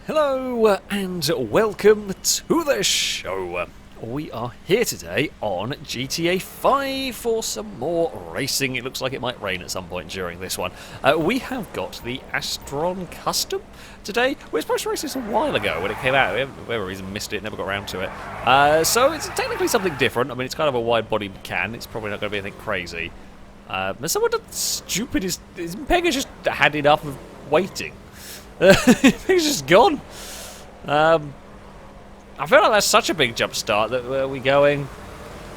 Hello and welcome to the show. We are here today on GTA 5 for some more racing. It looks like it might rain at some point during this one. We have got the Astron Custom today. We were supposed to race this a while ago when it came out. We, for whatever reason, missed it, never got around to it. So it's technically something different. I mean, it's kind of a wide-body can. It's probably not going to be anything crazy. Someone stupid is Pega just had enough of waiting. He's just gone. I feel like that's such a big jump start that we're going.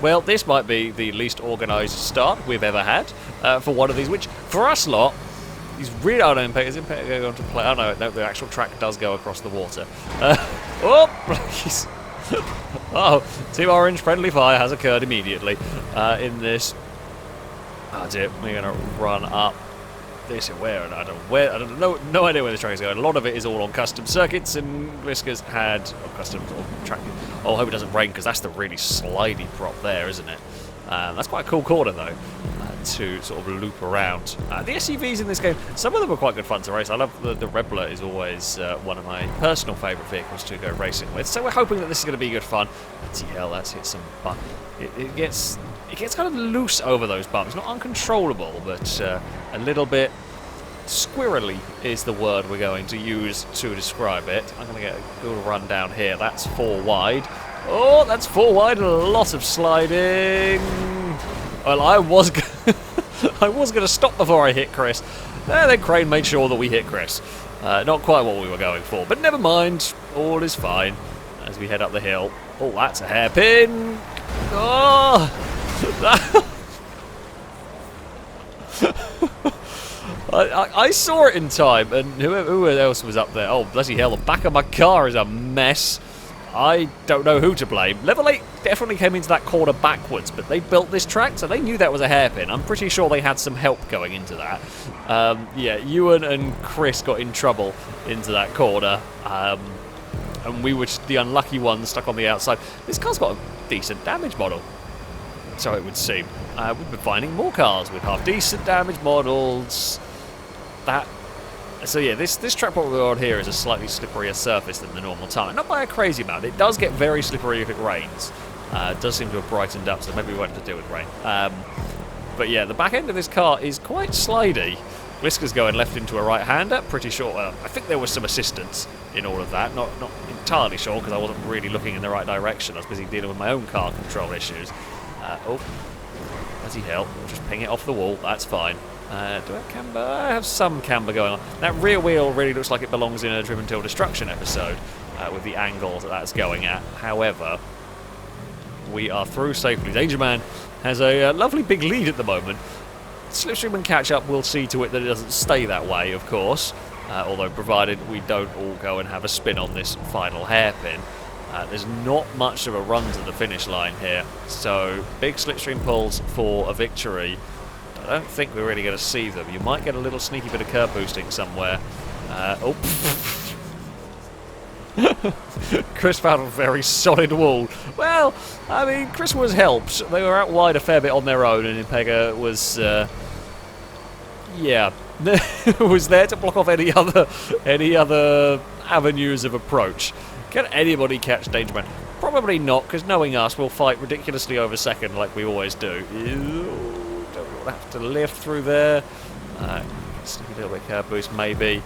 Well, this might be the least organised start we've ever had for one of these, which for us lot is really. Oh no, is Impact going to play? Oh no, the actual track does go across the water. Oh, please. Oh, Team Orange friendly fire has occurred immediately in this. Oh dear, we're going to run up this and where, and I don't know, no idea where this track is going. A lot of it is all on custom circuits, and Gliska's had custom track. Oh, I hope it doesn't rain because that's the really slidey prop there, isn't it? That's quite a cool corner though, to sort of loop around. The SUVs in this game, some of them are quite good fun to race. I love the Rebler is always one of my personal favourite vehicles to go racing with. So we're hoping that this is going to be good fun. Bloody hell, that's hit some bump. It gets kind of loose over those bumps. Not uncontrollable, but a little bit squirrely is the word we're going to use to describe it. I'm going to get a good run down here. That's 4 wide. Oh, that's 4 wide and a lot of sliding. Well, I was going to stop before I hit Chris. Then Crane made sure that we hit Chris. Not quite what we were going for, but never mind. All is fine as we head up the hill. Oh, that's a hairpin. Oh! I saw it in time, and who else was up there? Oh, bloody hell, the back of my car is a mess. I don't know who to blame. Level 8 definitely came into that corner backwards, but they built this track, so they knew that was a hairpin. I'm pretty sure they had some help going into that. Yeah, Ewan and Chris got in trouble into that corner, and we were the unlucky ones stuck on the outside. This car's got a decent damage model, so it would seem. We've been finding more cars with half-decent damage models. So yeah, this track what we're on here is a slightly slipperier surface than the normal time. Not by a crazy amount. It does get very slippery if it rains. It does seem to have brightened up, so maybe we won't have to deal with rain. But yeah, the back end of this car is quite slidey. Gliska's going left into a right-hander. Pretty sure. I think there was some assistance in all of that. Not entirely sure because I wasn't really looking in the right direction. I was busy dealing with my own car control issues. Oh, bloody hell! We'll just ping it off the wall. That's fine. Do I have camber? I have some camber going on. That rear wheel really looks like it belongs in a Driven Till Destruction episode with the angle that's going at. However, we are through safely. Danger Man has a lovely big lead at the moment. Slipstream and catch up will see to it that it doesn't stay that way, of course. Although provided we don't all go and have a spin on this final hairpin. There's not much of a run to the finish line here. So big slipstream pulls for a victory. I don't think we're really going to see them. You might get a little sneaky bit of curb boosting somewhere. Oh. Chris found a very solid wall. Well, I mean, Chris was helped. They were out wide a fair bit on their own, and Impega was, yeah, was there to block off any other avenues of approach. Can anybody catch Danger Man? Probably not, because knowing us, we'll fight ridiculously over second like we always do. Don't have to lift through there. Sneaky little bit curb boost, maybe.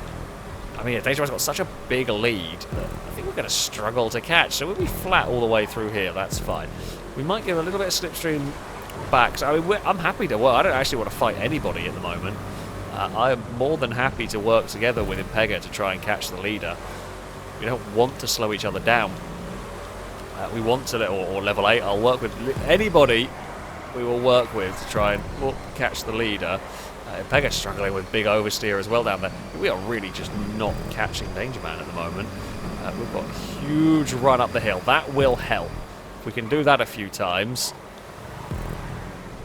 I mean, yeah, Danger Man's got such a big lead that I think we're going to struggle to catch. So we'll be flat all the way through here. That's fine. We might give a little bit of slipstream back. So, I mean, I'm happy to work. I don't actually want to fight anybody at the moment. I'm more than happy to work together with Impega to try and catch the leader. We don't want to slow each other down. We want to, or level 8, I'll work with anybody we will work with to try and catch the leader. Impega's struggling with big oversteer as well down there. We are really just not catching Danger Man at the moment. We've got a huge run up the hill. That will help. If we can do that a few times.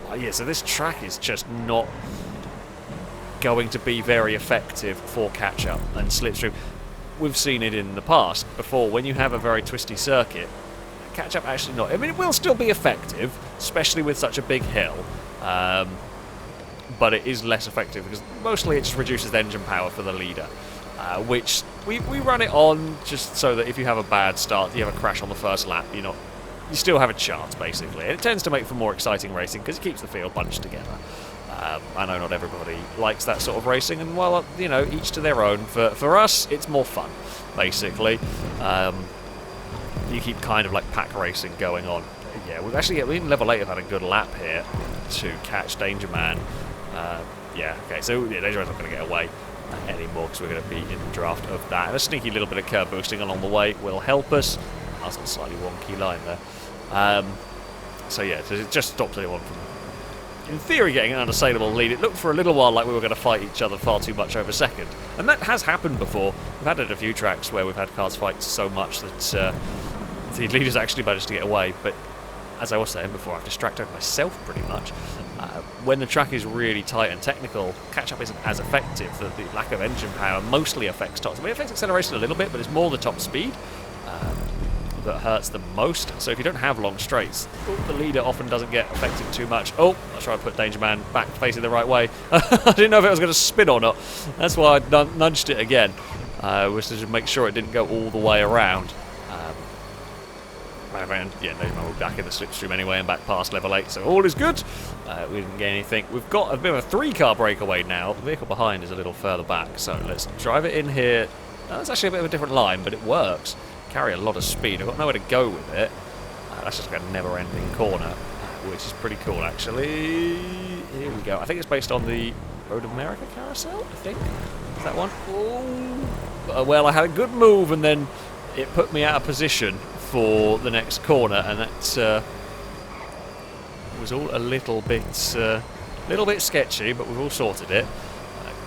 Oh, yeah, so this track is just not going to be very effective for catch-up and slipstream. We've seen it in the past before. When you have a very twisty circuit, catch-up actually not. I mean, it will still be effective, especially with such a big hill. But it is less effective because mostly it just reduces the engine power for the leader. which we run it on just so that if you have a bad start, you have a crash on the first lap, you still have a chance, basically. And it tends to make for more exciting racing because it keeps the field bunched together. I know not everybody likes that sort of racing, and while, each to their own. For us, it's more fun, basically. You keep kind of like pack racing going on. Yeah, we in level 8 have had a good lap here to catch Danger Man. Yeah, okay, so Danger Man's not going to get away anymore because we're going to be in the draft of that. And a sneaky little bit of curb boosting along the way will help us. That's a slightly wonky line there. So yeah, so it just stops anyone from, in theory, getting an unassailable lead. It looked for a little while like we were going to fight each other far too much over second. And that has happened before. We've had it at a few tracks where we've had cars fight so much that the leaders actually managed to get away. But as I was saying before, I've distracted myself pretty much. When the track is really tight and technical, catch-up isn't as effective. The lack of engine power mostly affects top. I mean, it affects acceleration a little bit, but it's more the top speed that hurts the most. So if you don't have long straights, the leader often doesn't get affected too much. Oh, I'll try to put Danger Man back facing the right way. I didn't know if it was going to spin or not. That's why I nudged it again, was to make sure it didn't go all the way around. And yeah, Danger Man will be back in the slipstream anyway and back past level 8, so all is good. We didn't get anything. We've got a bit of a 3-car breakaway now. The vehicle behind is a little further back, so let's drive it in here. That's actually a bit of a different line, but it works. Carry a lot of speed. I've got nowhere to go with it. That's just like a never-ending corner, which is pretty cool, actually. Here we go. I think it's based on the Road of America carousel, I think. Is that one? Oh, well, I had a good move, and then it put me out of position for the next corner, and that was all a little bit sketchy, but we've all sorted it.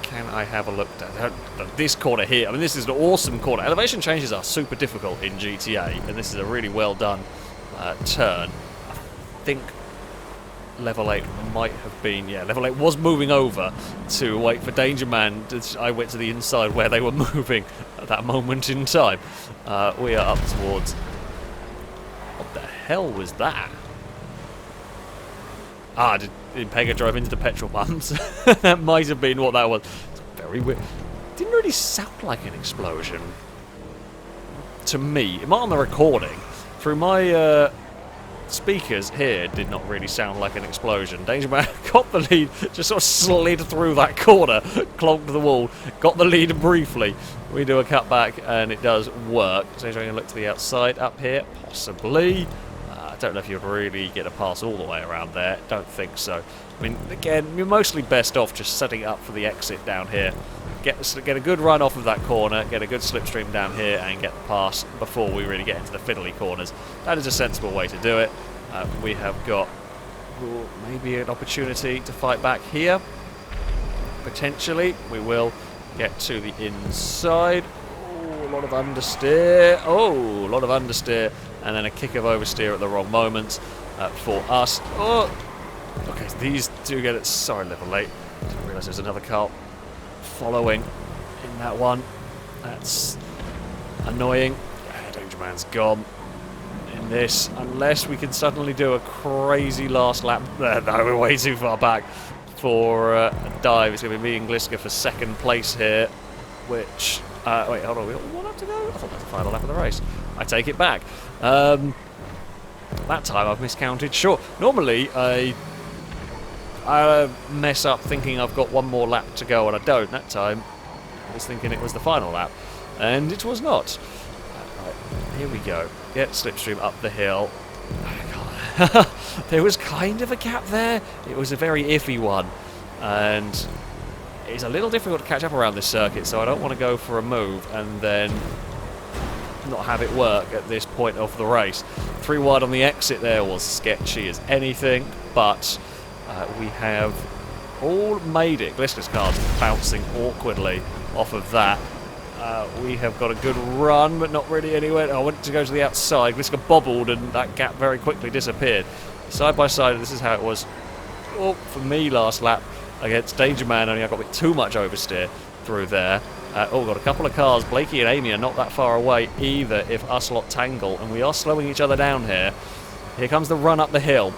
Can I have a look at this corner here? I mean, this is an awesome corner. Elevation changes are super difficult in GTA, and this is a really well done turn. I think level 8 might have been, yeah, level 8 was moving over to wait for Danger Man. I went to the inside where they were moving at that moment in time. We are up towards... What the hell was that? Did Pega drive into the petrol pumps? That might have been what that was. It's very weird. Didn't really sound like an explosion to me. It might on the recording. Through my speakers here, did not really sound like an explosion. Danger Man got the lead, just sort of slid through that corner, clogged the wall, got the lead briefly. We do a cutback and it does work. So I'm going to look to the outside up here, possibly. I don't know if you'd really get a pass all the way around there. Don't think so. I mean, again, you're mostly best off just setting up for the exit down here. Get a good run off of that corner, get a good slipstream down here, and get the pass before we really get into the fiddly corners. That is a sensible way to do it. We have got maybe an opportunity to fight back here. Potentially. We will get to the inside. Oh, a lot of understeer. Oh, a lot of understeer. And then a kick of oversteer at the wrong moment for us. Oh, okay, so these do get it. Sorry, level 8. Didn't realise there's another car following in that one. That's annoying. Danger Man's gone in this, unless we can suddenly do a crazy last lap. No, we're way too far back for a dive. It's going to be me and Gliska for second place here, which... wait, hold on, we got one lap to go? I thought that was the final lap of the race. I take it back. That time I've miscounted. Sure, normally I mess up thinking I've got one more lap to go and I don't. That time I was thinking it was the final lap, and it was not. Right, here we go. Get slipstream up the hill. There was kind of a gap there. It was a very iffy one, and it's a little difficult to catch up around this circuit, so I don't want to go for a move and then not have it work at this point of the race. 3 wide on the exit there was sketchy as anything, but we have all made it. Glister's car's bouncing awkwardly off of that. We have got a good run, but not really anywhere. I went to go to the outside. Glister bobbled, and that gap very quickly disappeared. Side by side, this is how it was for me last lap against Danger Man. Only I got a bit too much oversteer through there. Got a couple of cars. Blakey and Amy are not that far away either if us lot tangle, and we are slowing each other down here. Here comes the run up the hill.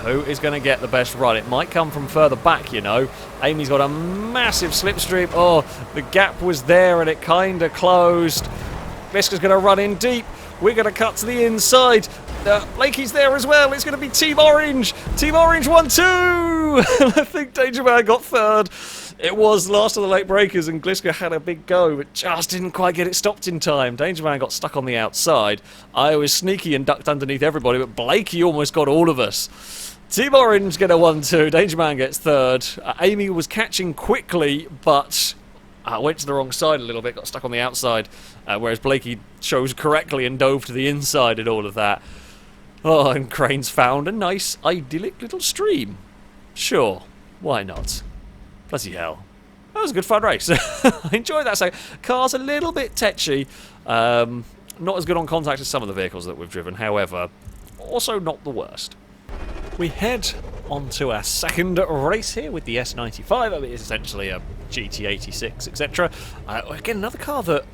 who is going to get the best run. It might come from further back, you know. Amy's got a massive slipstream. Oh, the gap was there and it kind of closed. Gliska's going to run in deep. We're going to cut to the inside. Blakey's there as well. It's going to be Team Orange. Team Orange 1-2. I think Danger Man got third. It was last of the late breakers, and Gliska had a big go, but just didn't quite get it stopped in time. Danger Man got stuck on the outside. I was sneaky and ducked underneath everybody, but Blakey almost got all of us. Team Orange get a 1-2. Danger Man gets third. Amy was catching quickly, but went to the wrong side a little bit, got stuck on the outside, whereas Blakey chose correctly and dove to the inside and all of that. Oh, and Crane's found a nice, idyllic little stream. Sure, why not? Bloody hell. That was a good fun race. I enjoyed that. So, car's a little bit tetchy. Not as good on contact as some of the vehicles that we've driven. However, also not the worst. We head on to our second race here with the S95. I mean, it's essentially a GT86, etc. Again, another car that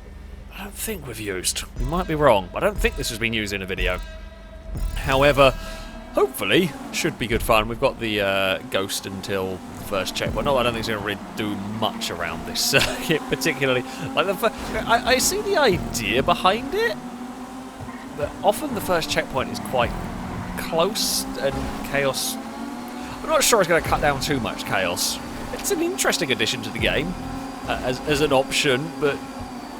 I don't think we've used. We might be wrong, but I don't think this has been used in a video. However, hopefully, should be good fun. We've got the Ghost until the first checkpoint. No, I don't think it's going to really do much around this circuit, particularly. Like I see the idea behind it, but often the first checkpoint is quite close, and chaos. I'm not sure it's going to cut down too much chaos. It's an interesting addition to the game as an option, but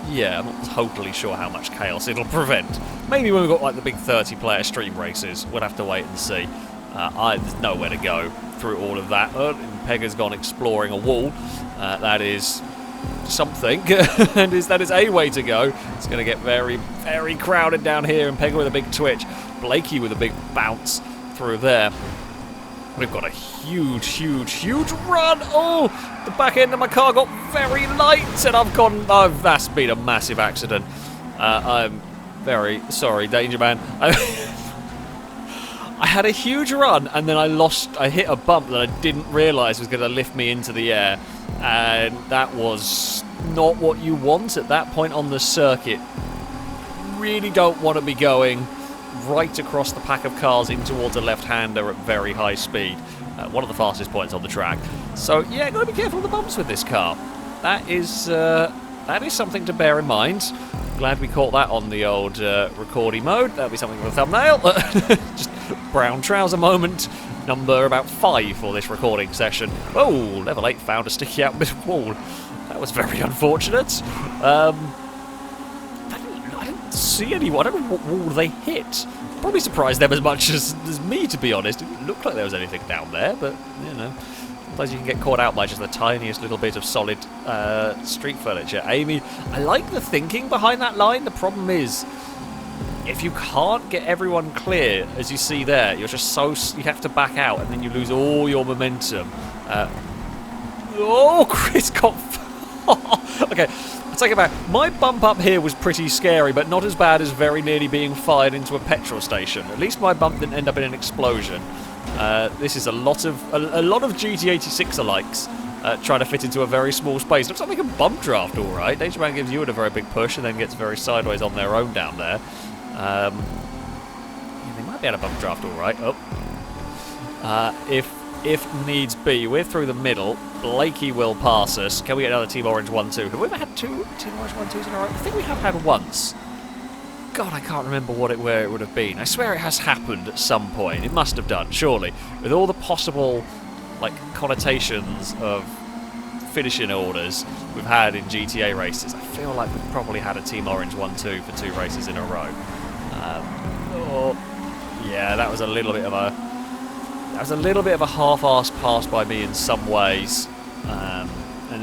yeah, I'm not totally sure how much chaos it'll prevent. Maybe when we've got like the big 30-player stream races, we'll have to wait and see. There's nowhere to go through all of that. Pegga's gone exploring a wall. That is something, and that is a way to go. It's going to get very, very crowded down here, and Pegga with a big twitch. Blakey with a big bounce through there. We've got a huge, huge, huge run. Oh, the back end of my car got very light, and I've gone. Oh, that's been a massive accident. I'm very sorry, Danger Man. I had a huge run, and then I hit a bump that I didn't realise was going to lift me into the air, and that was not what you want at that point on the circuit. Really don't want to be going right across the pack of cars in towards a left-hander at very high speed. One of the fastest points on the track. So yeah, got to be careful of the bumps with this car. That is something to bear in mind. Glad we caught that on the old recordy mode. That'll be something for the thumbnail. Just brown trouser moment. Number about 5 for this recording session. Oh, level 8 found a sticky out bit of wall. That was very unfortunate. I didn't see anyone. I don't know what wall they hit. Probably surprised them as much as me, to be honest. It didn't look like there was anything down there, but, you know. Sometimes you can get caught out by just the tiniest little bit of solid street furniture. Amy, I like the thinking behind that line. The problem is, if you can't get everyone clear, as you see there, you're just you have to back out, and then you lose all your momentum. Oh, Chris got... Okay, I'll take it back. My bump up here was pretty scary, but not as bad as very nearly being fired into a petrol station. At least my bump didn't end up in an explosion. This is a lot of GT86 alikes trying to fit into a very small space. Looks like they can bump draft all right. Danger Man gives you a very big push and then gets very sideways on their own down there. Yeah, they might be able to bump draft all right. If needs be, we're through the middle. Blakey will pass us. Can we get another Team Orange 1-2? Have we ever had 2 Team Orange 1-2s in a row? I think we have had once. God, I can't remember where it would have been. I swear it has happened at some point. It must have done, surely. With all the possible, like, connotations of finishing orders we've had in GTA races, I feel like we've probably had a Team Orange 1-2 for 2 races in a row. Yeah, that was a little bit of a half-assed pass by me in some ways. And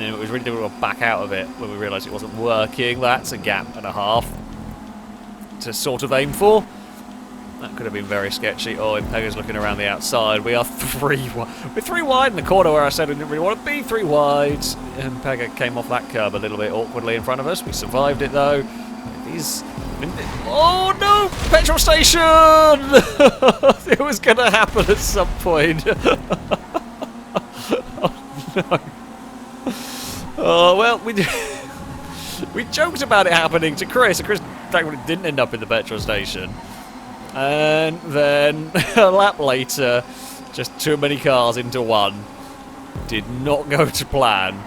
then it was really difficult to back out of it when we realised it wasn't working. That's a gap and a half to sort of aim for. That could have been very sketchy. Oh, and Pegga's looking around the outside. We are 3 wide. We're 3 wide in the corner where I said we didn't really want to be 3 wide. And Pegga came off that curb a little bit awkwardly in front of us. We survived it though. Oh no! Petrol station! It was going to happen at some point. Oh no. Oh well, we joked about it happening to Chris. Chris didn't end up in the petrol station. And then a lap later, Just too many cars into one. Did not go to plan.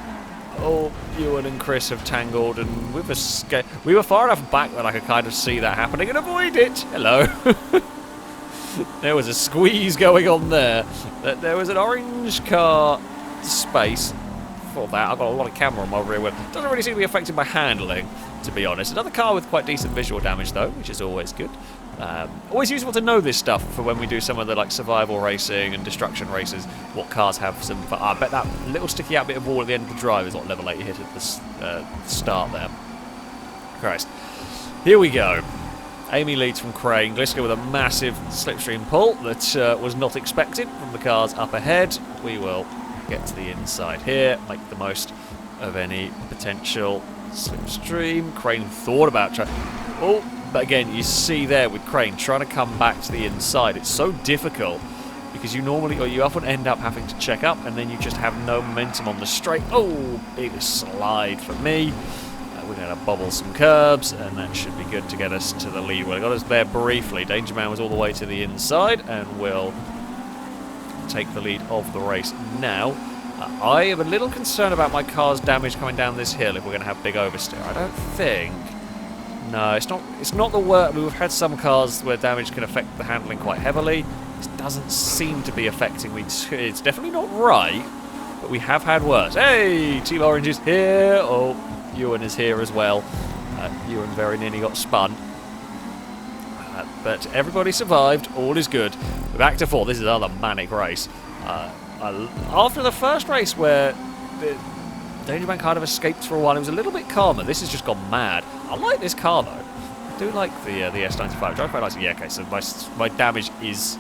Oh, Ewan and Chris have tangled, and we were far enough back that I could kind of see that happening and avoid it. Hello. There was a squeeze going on there. There was an orange car space for that. I've got a lot of camera on my rear wheel. Doesn't really seem to be affected by handling, to be honest. Another car with quite decent visual damage, though, which is always good. Always useful to know this stuff for when we do some of the like survival racing and destruction races. What cars have some fun. I bet that little sticky out bit of wall at the end of the drive is what level 8 hit at the start there. Christ. Here we go. Amy leads from Crane. Gliska with a massive slipstream pull that was not expected from the cars up ahead. We will get to the inside here, make the most of any potential slipstream. Crane thought about trying. Oh, but again, you see there with Crane trying to come back to the inside. It's so difficult because you often end up having to check up and then you just have no momentum on the straight. Oh, big slide for me. We're going to bobble some curbs, and that should be good to get us to the lead. Well, it got us there briefly. Danger Man was all the way to the inside, and will take the lead of the race now. I am a little concerned about my car's damage coming down this hill if we're going to have big oversteer. I don't think. No, it's not the worst. We've had some cars where damage can affect the handling quite heavily. This doesn't seem to be affecting me. It's definitely not right, but we have had worse. Hey, Team Orange is here. Oh, Ewan is here as well. Ewan very nearly got spun. But everybody survived. All is good. We're back to 4. This is another manic race. After the first race where the Danger Man kind of escaped for a while, it was a little bit calmer. This has just gone mad. I like this car though. I do like the S95. Drive quite nicely. Yeah, okay, so my damage is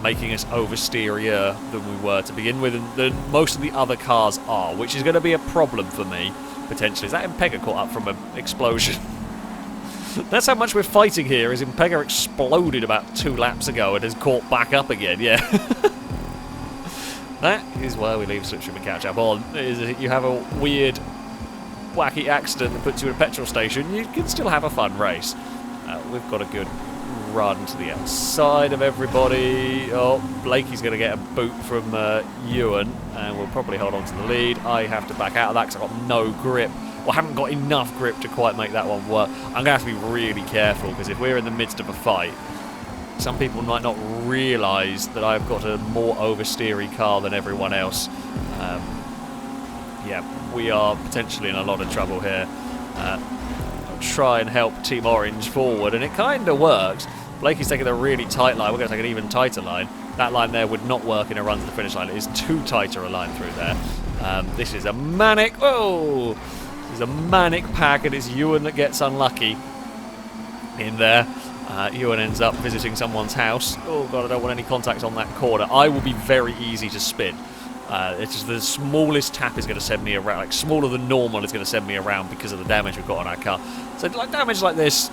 making us oversteerier than we were to begin with, and than most of the other cars are, which is going to be a problem for me, potentially. Is that Impega caught up from an explosion? That's how much we're fighting here, is Impega exploded about 2 laps ago and has caught back up again, yeah. That is why we leave slipstream and catch up on, is that you have a weird, wacky accident that puts you in a petrol station, you can still have a fun race. We've got a good run to the outside of everybody. Oh, Blakey's going to get a boot from Ewan, and we'll probably hold on to the lead. I have to back out of that because I've got no grip. Well, I haven't got enough grip to quite make that one work. I'm going to have to be really careful because if we're in the midst of a fight, some people might not realise that I've got a more oversteery car than everyone else. Yeah, we are potentially in a lot of trouble here. I'll try and help Team Orange forward, and it kind of works. Blakey's taking a really tight line. We're going to take an even tighter line. That line there would not work in a run to the finish line. It is too tighter a line through there. This is a manic... Oh! This is a manic pack, and it's Ewan that gets unlucky in there. Ewan ends up visiting someone's house. Oh god, I don't want any contact on that corner. I will be very easy to spin. It's just the smallest tap is going to send me around. Like, smaller than normal is going to send me around because of the damage we've got on our car. So, like, damage like this,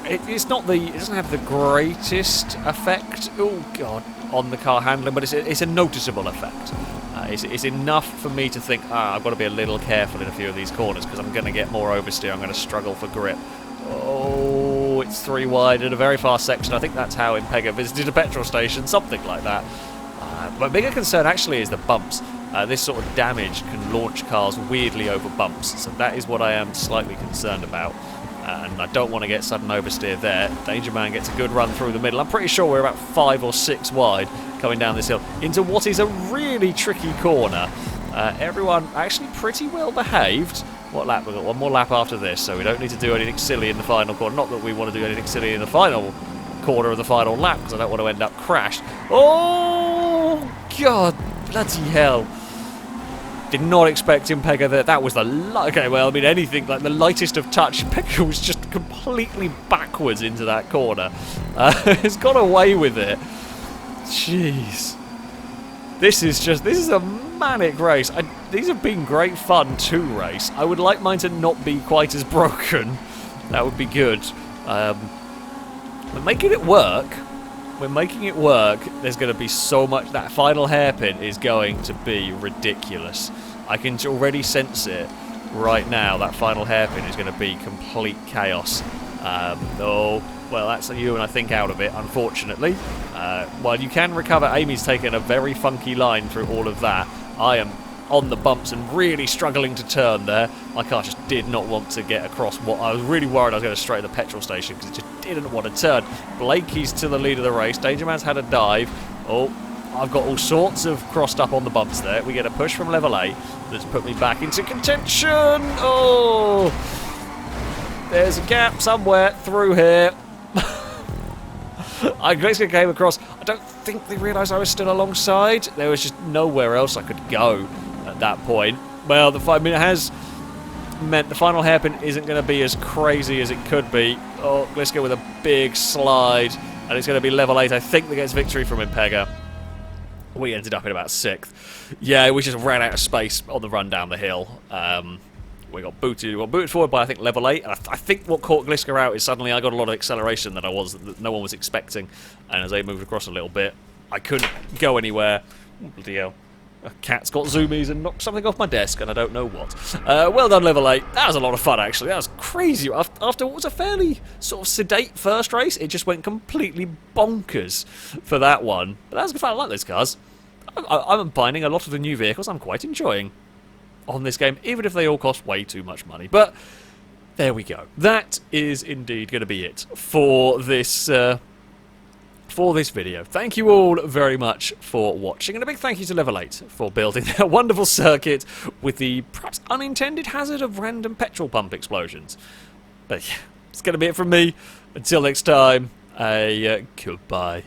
it doesn't have the greatest effect, oh god, on the car handling, but it's a noticeable effect. It's enough for me to think, I've got to be a little careful in a few of these corners because I'm going to get more oversteer. I'm going to struggle for grip. Oh, it's 3 wide in a very fast section. I think that's how Impega visited a petrol station, something like that. My bigger concern actually is the bumps. This sort of damage can launch cars weirdly over bumps, so that is what I am slightly concerned about. And I don't want to get sudden oversteer there. Danger Man gets a good run through the middle. I'm pretty sure we're about 5 or 6 wide coming down this hill into what is a really tricky corner. Everyone actually pretty well behaved. What lap? We've got 1 more lap after this, so we don't need to do anything silly in the final corner. Not that we want to do anything silly in the final corner of the final lap, because I don't want to end up crashed. Oh, God, bloody hell. Did not expect Impega there. That was the... Okay, well, I mean, anything, like the lightest of touch, Impega was just completely backwards into that corner. It's got away with it. Jeez. This is a manic race. These have been great fun to race. I would like mine to not be quite as broken. That would be good. We're making it work. We're making it work. There's going to be so much... That final hairpin is going to be ridiculous. I can already sense it right now. That final hairpin is going to be complete chaos. Oh, well, that's you and I think out of it, unfortunately. While you can recover, Amy's taken a very funky line through all of that. I am on the bumps and really struggling to turn there. My car just did not want to get across what I was really worried I was going to straight at the petrol station because it just didn't want to turn. Blakey's to the lead of the race. Danger Man's had a dive. Oh, I've got all sorts of crossed up on the bumps there. We get a push from level 8 that's put me back into contention. Oh, there's a gap somewhere through here. I basically came across. I don't think they realised I was still alongside. There was just nowhere else I could go at that point. Well, the 5 minute has meant the final hairpin isn't going to be as crazy as it could be. Oh, let's go with a big slide, and it's going to be level 8. I think that gets victory from Impega. We ended up in about 6th. Yeah, we just ran out of space on the run down the hill. We got booted forward by, I think, level 8. And I think what caught Gliska out is suddenly I got a lot of acceleration that no one was expecting. And as they moved across a little bit, I couldn't go anywhere. Oh, bloody hell. A cat's got zoomies and knocked something off my desk, and I don't know what. Well done, level 8. That was a lot of fun, actually. That was crazy. After what was a fairly sort of sedate first race, it just went completely bonkers for that one. But that was good fun. I like those cars. I'm finding a lot of the new vehicles I'm quite enjoying on this game, even if they all cost way too much money. But there we go. That is indeed going to be it for this video. Thank you all very much for watching, and a big thank you to Level 8 for building that wonderful circuit with the perhaps unintended hazard of random petrol pump explosions. But yeah, it's going to be it from me. Until next time, goodbye.